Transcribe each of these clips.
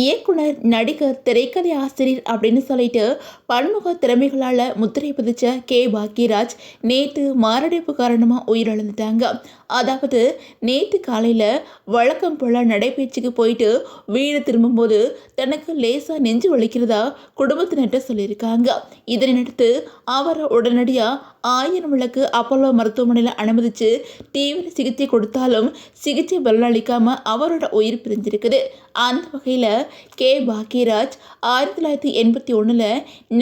இயக்குனர், நடிகர், திரைக்கதை ஆசிரியர் அப்படின்னு சொல்லிட்டு பன்முக திறமைகளால் முத்திரை பதிச்ச பாக்யராஜ் நேற்று மாரடைப்பு காரணமாக உயிரிழந்துட்டாங்க. அதாவது நேற்று காலையில் வழக்கம் போல் நடைபயிற்சிக்கு போயிட்டு வீடு திரும்பும்போது தனக்கு லேசாக நெஞ்சு வலிக்கிறதா குடும்பத்தினர்கிட்ட சொல்லியிருக்காங்க. இதனையடுத்து அவரை உடனடியாக 1000 விளக்கு அப்போலோ மருத்துவமனையில் அனுமதித்து தீவிர சிகிச்சை கொடுத்தாலும் சிகிச்சை பலனளிக்காமல் அவரோட உயிர் பிரிஞ்சிருக்குது. அந்த வகையில் பாக்யராஜ் 1981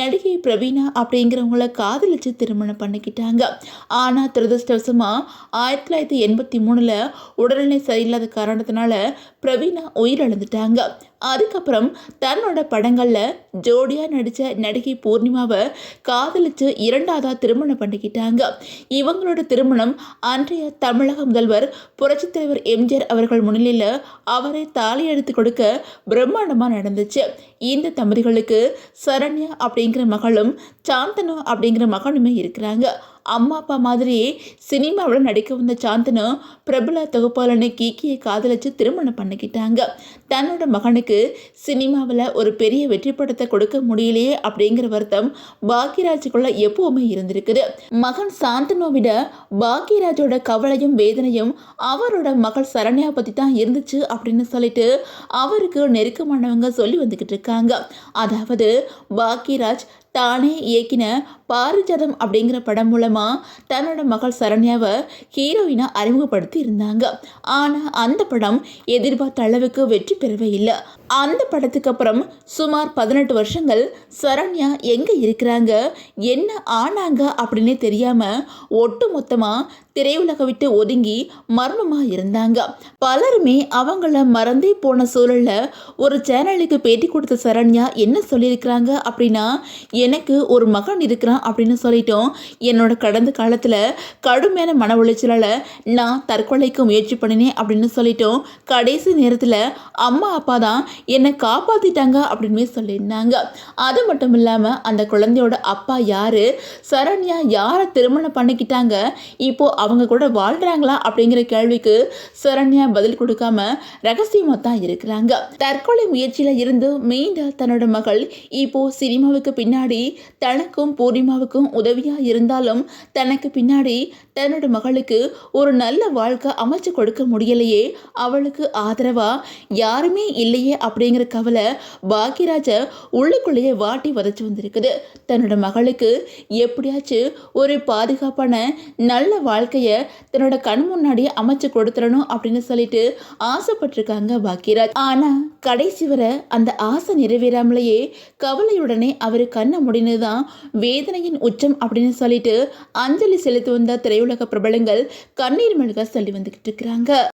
நடிகை பிரவீனா அப்படிங்கிறவங்கள காதலிச்சு திருமணம் பண்ணிக்கிட்டாங்க. ஆனால் துரதிருஷ்டவசமாக 1983 உடல்நிலை சரியில்லாத காரணத்தினால பிரவீனா உயிரிழந்துட்டாங்க. அதுக்கப்புறம் தன்னோட படங்களில் ஜோடியாக நடித்த நடிகை பூர்ணிமாவை காதலிச்சு 2வதா திருமணம் பண்ணிக்கிட்டாங்க. இவங்களோட திருமணம் அன்றைய தமிழக முதல்வர் புரட்சித் தலைவர் எம்ஜிஆர் அவர்கள் முன்னிலையில் அவரை தாலி எடுத்து கொடுக்க பிரம்மாண்டமாக நடந்துச்சு. இந்த தம்பதிகளுக்கு சரண்யா அப்படிங்கிற மகளும் சாந்தனு அப்படிங்கிற மகனுமே இருக்கிறாங்க. அம்மா அப்பா மாதிரியே சினிமாவில் நடிக்க வந்த சாந்தனு பிரபல தொகுப்பாளனை கீக்கியை காதலிச்சு திருமணம் பண்ணிக்கிட்டாங்க. தன்னோட மகனுக்கு சினிமாவில் ஒரு பெரிய வெற்றி படத்தை கொடுக்க முடியலையே அப்படிங்கிற வருத்தம் பாக்யராஜுக்குள்ள எப்பவுமே இருந்திருக்குது. மகன் சாந்தனு விட பாக்யராஜோட கவலையும் வேதனையும் அவரோட மகள் சரண்யா பற்றி தான் இருந்துச்சு அப்படின்னு சொல்லிட்டு அவருக்கு நெருக்கமானவங்க சொல்லி வந்துக்கிட்டு இருக்காங்க. அதாவது பாக்யராஜ் தானே இயக்கின பாரிஜாதம் அப்படிங்கிற படம் மூலமாக தன்னோட மகள் சரண்யாவை ஹீரோயினா அறிமுகப்படுத்தி இருந்தாங்க. ஆனால் அந்த படம் எதிர்பார்த்த அளவுக்கு வெற்றி பெறவே இல்லை. அந்த படத்துக்கு அப்புறம் சுமார் 18 வருஷங்கள் சரண்யா எங்கே இருக்கிறாங்க, என்ன ஆனாங்க அப்படின்னே தெரியாமல் ஒட்டு மொத்தமாக திரையுலக விட்டு ஒதுங்கி மர்மமாக இருந்தாங்க. பலருமே அவங்கள மறந்தே போன சூழலில் ஒரு சேனலுக்கு பேட்டி கொடுத்த சரண்யா என்ன சொல்லியிருக்கிறாங்க அப்படின்னா, எனக்கு ஒரு மகன் இருக்கிறான் அப்படின்னு சொல்லிட்டோம். என்னோட கடந்த காலத்தில் கடுமையான மன உளைச்சலால் நான் தற்கொலைக்கு முயற்சி பண்ணினேன் அப்படின்னு சொல்லிட்டோம். கடைசி நேரத்தில் அம்மா அப்பா தான் என்னை காப்பாற்றிட்டாங்க அப்படின்னு சொல்லியிருந்தாங்க. அது மட்டும் இல்லாமல் அந்த குழந்தையோட அப்பா யார், சரண்யா யாரை திருமணம் பண்ணிக்கிட்டாங்க, இப்போ அவங்க கூட வாழ்கிறாங்களா அப்படிங்கிற கேள்விக்கு சரண்யா பதில் கொடுக்காம ரகசியமாக தான் இருக்கிறாங்க. தற்கொலை முயற்சியில் இருந்து மீண்ட தன்னோட மகள் இப்போ சினிமாவுக்கு பின்னாடி தனக்கும் பூர்ணிமாவுக்கும் உதவியாக இருந்தாலும் தனக்கு பின்னாடி தன்னோட மகளுக்கு ஒரு நல்ல வாழ்க்கை அமைச்சு கொடுக்க முடியலையே, அவளுக்கு ஆதரவா யாருமே இல்லையே அப்படிங்கிற கவலை பாக்யராஜ உள்ளுக்குள்ளேயே வாட்டி வதச்சு வந்திருக்குது. தன்னோட மகளுக்கு எப்படியாச்சும் ஒரு பாதுகாப்பான நல்ல வாழ்க்கையை தன்னோட கண் முன்னாடியே அமைச்சு கொடுத்துடணும் அப்படின்னு சொல்லிட்டு ஆசைப்பட்டிருக்காங்க பாக்யராஜ். ஆனா கடைசி வரை அந்த ஆசை நிறைவேறாமலேயே கவலையுடனே அவர் கண்ணை முடினதுதான் வேதனையின் உச்சம் அப்படின்னு சொல்லிட்டு அஞ்சலி செலுத்தி வந்த திரையுலக பிரபலங்கள் கண்ணீர் மல்க சொல்லி வந்துகிட்டு இருக்கிறாங்க.